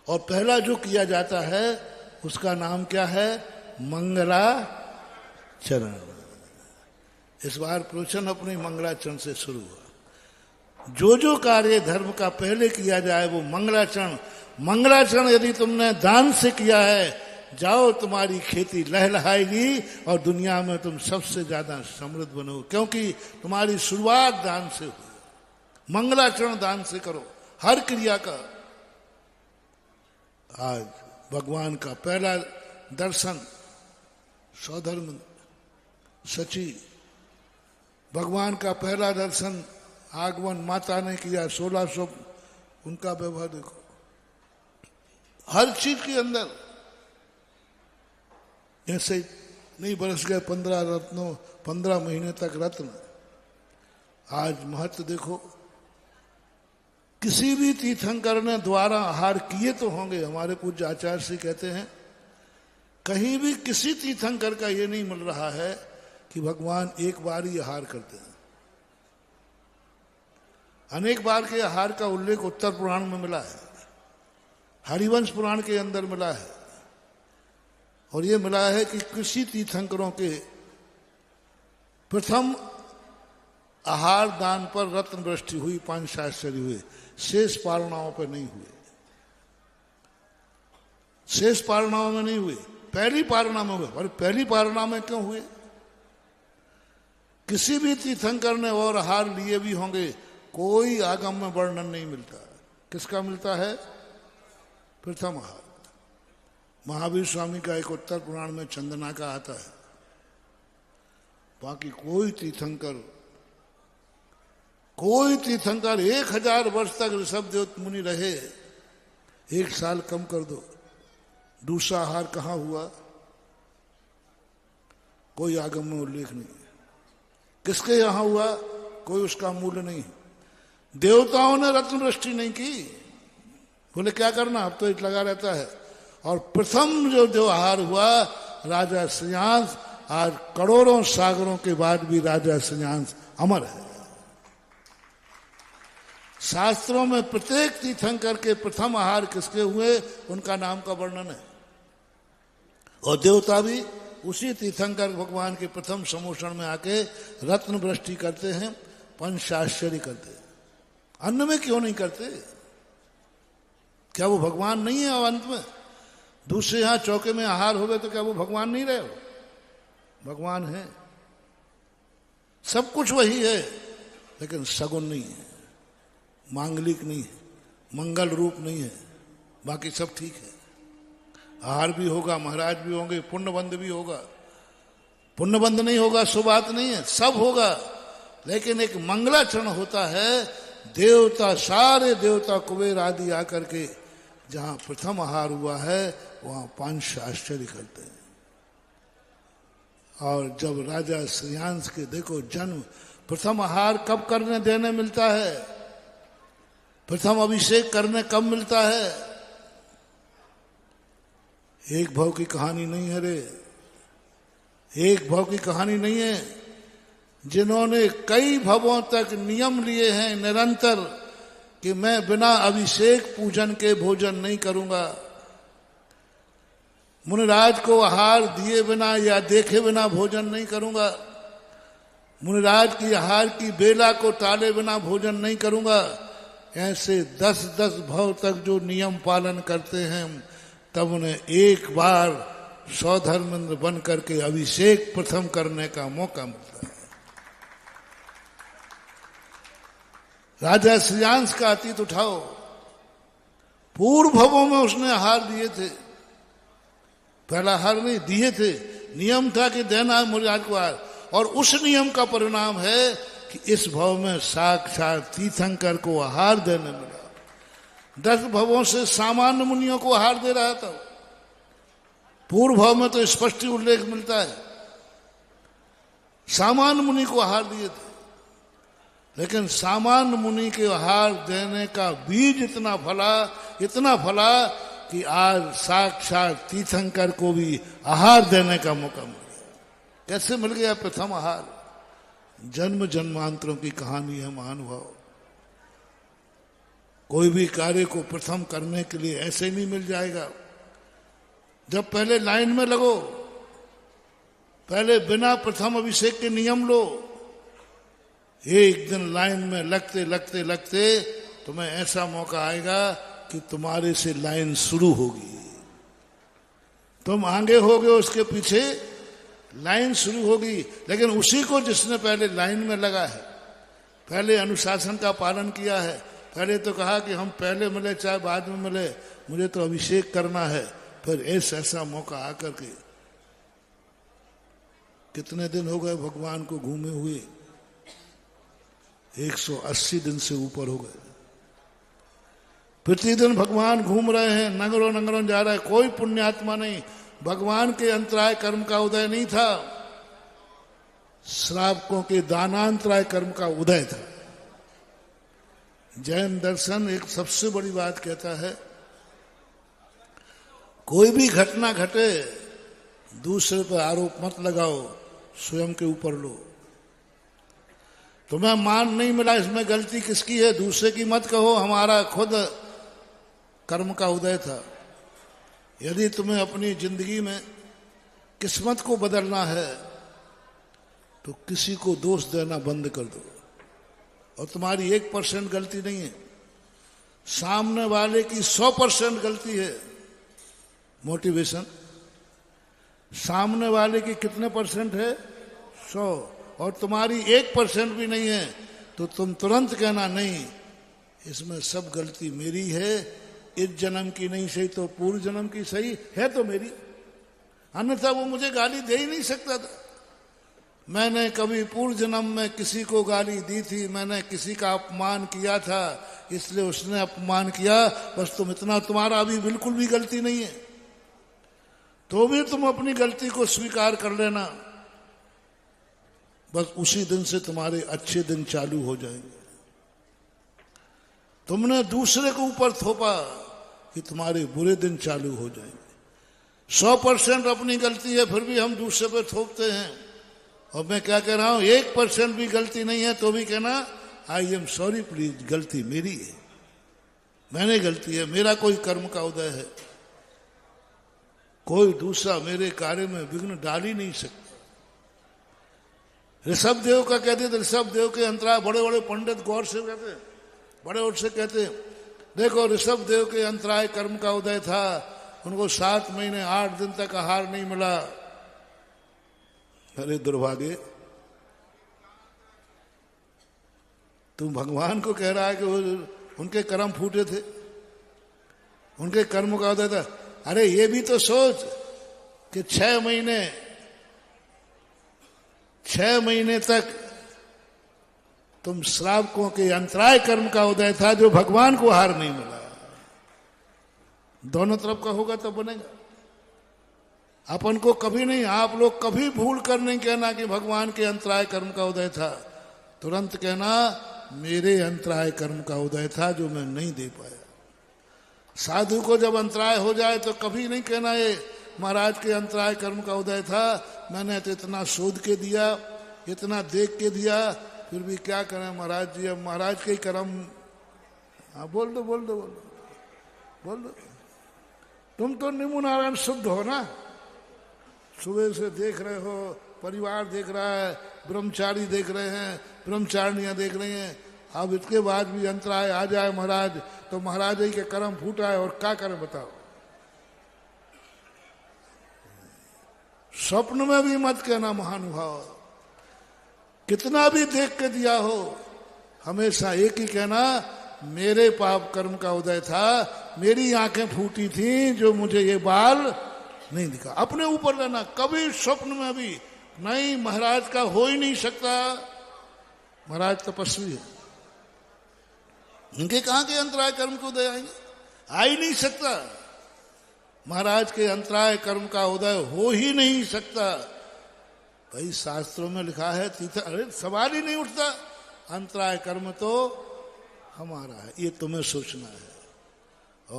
और पहला जो किया जाता है उसका नाम क्या है? मंगलाचरण। इस बार प्रवचन अपनी मंगलाचरण से शुरू हुआ। जो कार्य धर्म का पहले किया जाए वो मंगलाचरण। मंगलाचरण यदि तुमने दान से किया है, जाओ तुम्हारी खेती लहलहाएगी और दुनिया में तुम सबसे ज्यादा समृद्ध बनो, क्योंकि तुम्हारी शुरुआत दान से हुई। मंगलाचरण दान से करो हर क्रिया का। आज भगवान का पहला दर्शन सौधर्म सची, भगवान का पहला दर्शन आगमन माता ने किया 1600। उनका व्यवहार देखो हर चीज के अंदर। ऐसे नहीं बरस गए 15 रत्नों, 15 महीने तक रत्न। आज महत्व देखो। किसी भी तीर्थंकर ने द्वारा आहार किए तो होंगे। हमारे पूज्य आचार्य श्री कहते हैं कहीं भी किसी तीर्थंकर का ये नहीं मिल रहा है कि भगवान एक बार ही आहार करते हैं। अनेक बार के आहार का उल्लेख उत्तर पुराण में मिला है, हरिवंश पुराण के अंदर मिला है, और ये मिला है कि किसी तीर्थंकरों के प्रथम आहार दान पर रत्न वृष्टि हुई, 5 आश्चर्य हुए, शेष पारणाओं पर नहीं हुए। शेष पारणाओं में नहीं हुए, पहली पारणा में हुए। और पहली पारणा में क्यों हुए? किसी भी तीर्थंकर ने और आहार लिए भी होंगे, कोई आगम में वर्णन नहीं मिलता। किसका मिलता है? प्रथम आहार। महावीर स्वामी का एक उत्तर पुराण में चंदना का आता है। बाकी कोई तीर्थंकर 1000 वर्ष तक ऋषभदेव मुनि रहे। 1 साल कम कर दो, दूसरा आहार कहां हुआ? कोई आगम में उल्लेख नहीं है। किसके यहां हुआ? कोई उसका मूल्य नहीं। देवताओं ने रत्न वृष्टि नहीं की। बोले क्या करना, अब तो लगा रहता है। और प्रथम जो आहार हुआ राजा श्रेयांश। आज करोड़ों सागरों के बाद भी राजा श्रेयांश अमर है। शास्त्रों में प्रत्येक तीर्थंकर के प्रथम आहार किसके हुए उनका नाम का वर्णन है। और देवता भी उसी तीर्थंकर भगवान के प्रथम समोषण में आके रत्न वृष्टि करते हैं, 5 आश्चर्य करते हैं। अन्न में क्यों नहीं करते? क्या वो भगवान नहीं है? अंत में दूसरे यहां चौके में आहार हो गए तो क्या वो भगवान नहीं रहे? हो भगवान है, सब कुछ वही है, लेकिन सगुन नहीं है, मांगलिक नहीं है, मंगल रूप नहीं है। बाकी सब ठीक है। आहार भी होगा, महाराज भी होंगे, पुण्यबंध भी होगा। पुण्यबंध नहीं होगा सो बात नहीं है, सब होगा। लेकिन एक मंगलाचरण होता है। देवता, सारे देवता कुबेर आदि आकर के जहां प्रथम आहार हुआ है वहां 5 आश्चर्य करते हैं। और जब राजा श्रेयांश के देखो जन्म, प्रथम आहार कब करने देने मिलता है? प्रथम अभिषेक करने कब मिलता है? एक भाव की कहानी नहीं है रे, एक भाव की कहानी नहीं है। जिन्होंने कई भवों तक नियम लिए हैं निरंतर कि मैं बिना अभिषेक पूजन के भोजन नहीं करूंगा, मुनिराज को आहार दिए बिना या देखे बिना भोजन नहीं करूंगा, मुनिराज की आहार की बेला को टाले बिना भोजन नहीं करूंगा, ऐसे 10-10 भव तक जो नियम पालन करते हैं, तब उन्हें एक बार सौधर्मेंद्र बन करके अभिषेक प्रथम करने का मौका मिलता है। राजा श्रेयांश का अतीत उठाओ, पूर्व भवों में उसने आहार दिए थे। पहला आहार नहीं दिए थे, नियम था कि देना है मुनिराज को आहार। और उस नियम का परिणाम है कि इस भव में साक्षात तीर्थंकर को आहार देने मिला। 10 भवों से सामान्य मुनियों को आहार दे रहा था। पूर्व भव में तो स्पष्ट उल्लेख मिलता है, सामान्य मुनि को आहार दिए थे। लेकिन सामान्य मुनि के आहार देने का बीज इतना फला कि आज साक्षात तीर्थंकर को भी आहार देने का मौका मिल गया। कैसे मिल गया प्रथम आहार? जन्म जन्मांतरों की कहानी है महानुभाव। कोई भी कार्य को प्रथम करने के लिए ऐसे नहीं मिल जाएगा। जब पहले लाइन में लगो, पहले बिना प्रथम अभिषेक के नियम लो, एक दिन लाइन में लगते लगते लगते तुम्हें ऐसा मौका आएगा कि तुम्हारे से लाइन शुरू होगी, तुम आगे होगे, उसके पीछे लाइन शुरू होगी। लेकिन उसी को जिसने पहले लाइन में लगा है, पहले अनुशासन का पालन किया है, पहले तो कहा कि हम पहले मिले चाहे बाद में मिले, मुझे तो अभिषेक करना है, फिर ऐसा मौका आकर के कितने दिन हो गए भगवान को घूमे हुए, 180 दिन से ऊपर हो गए। प्रतिदिन भगवान घूम रहे हैं, नगरों नगरों जा रहे हैं, कोई पुण्यात्मा नहीं। भगवान के अंतराय कर्म का उदय नहीं था, श्रावकों के दानांतराय कर्म का उदय था। जैन दर्शन एक सबसे बड़ी बात कहता है, कोई भी घटना घटे दूसरे पर आरोप मत लगाओ, स्वयं के ऊपर लो। तुम्हें मान नहीं मिला, इसमें गलती किसकी है, दूसरे की मत कहो, हमारा खुद कर्म का उदय था। यदि तुम्हें अपनी जिंदगी में किस्मत को बदलना है तो किसी को दोष देना बंद कर दो। और तुम्हारी 1% गलती नहीं है, सामने वाले की 100% गलती है। मोटिवेशन सामने वाले की कितने % है, 100, और तुम्हारी 1% भी नहीं है, तो तुम तुरंत कहना नहीं, इसमें सब गलती मेरी है, इस जन्म की नहीं सही तो पूर्व जन्म की सही है तो मेरी, अन्यथा वो मुझे गाली दे ही नहीं सकता था। मैंने कभी पूर्व जन्म में किसी को गाली दी थी, मैंने किसी का अपमान किया था, इसलिए उसने अपमान किया, बस तुम इतना, तुम्हारा अभी बिल्कुल भी गलती नहीं है, तो भी तुम अपनी गलती को स्वीकार कर लेना, बस उसी दिन से तुम्हारे अच्छे दिन चालू हो जाएंगे। तुमने दूसरे के ऊपर थोपा कि तुम्हारे बुरे दिन चालू हो जाएंगे। 100% अपनी गलती है, फिर भी हम दूसरे पे थोपते हैं। और मैं क्या कह रहा हूं, 1% भी गलती नहीं है तो भी कहना आई एम सॉरी प्लीज, गलती मेरी है, मैंने गलती है, मेरा कोई कर्म का उदय है, कोई दूसरा मेरे कार्य में विघ्न डाल ही नहीं सकता। ऋषभ देव का कहते थे, ऋषभ देव के अंतराय, बड़े बड़े पंडित गौर से कहते, बड़े और से कहते, देखो ऋषभ देव के अंतराय कर्म का उदय था, उनको 7 महीने 8 दिन तक आहार नहीं मिला। अरे दुर्भाग्य, तुम भगवान को कह रहा है कि वो उनके कर्म फूटे थे, उनके कर्म का उदय था। अरे ये भी तो सोच कि 6 महीने तक तुम श्रावकों के अंतराय कर्म का उदय था, जो भगवान को आहार नहीं मिला। दोनों तरफ का होगा तो बनेगा। अपन को कभी नहीं, आप लोग कभी भूल कर नहीं कहना कि भगवान के अंतराय कर्म का उदय था, तुरंत कहना मेरे अंतराय कर्म का उदय था जो मैं नहीं दे पाया। साधु को जब अंतराय हो जाए तो कभी नहीं कहना ये महाराज के अंतराय कर्म का उदय था, मैंने तो इतना शोध के दिया, इतना देख के दिया, फिर भी क्या करें महाराज जी, अब महाराज के ही कर्म। हाँ बोल दो बोल दो बोल दो बोल दो। तुम तो नीमू नारायण शुद्ध हो ना, सुबह से देख रहे हो, परिवार देख रहा है, ब्रह्मचारी देख रहे हैं, ब्रह्मचारिणियां देख रही हैं, अब इसके बाद भी अंतराय आ जाए महाराज तो महाराज ही के कर्म फूटा है, और क्या करें बताओ। स्वप्न में भी मत कहना महानुभाव, कितना भी देख के दिया हो, हमेशा एक ही कहना मेरे पाप कर्म का उदय था, मेरी आंखें फूटी थी जो मुझे ये बाल नहीं दिखा। अपने ऊपर लेना, कभी स्वप्न में भी नहीं, महाराज का हो ही नहीं सकता, महाराज तपस्वी है, इनके कहां के अंतराय कर्म के उदय आएंगे, आ ही नहीं सकता। महाराज के अंतराय कर्म का उदय हो ही नहीं सकता। भाई शास्त्रों में लिखा है, अरे सवाल ही नहीं उठता, अंतराय कर्म तो हमारा है, ये तुम्हें सोचना है।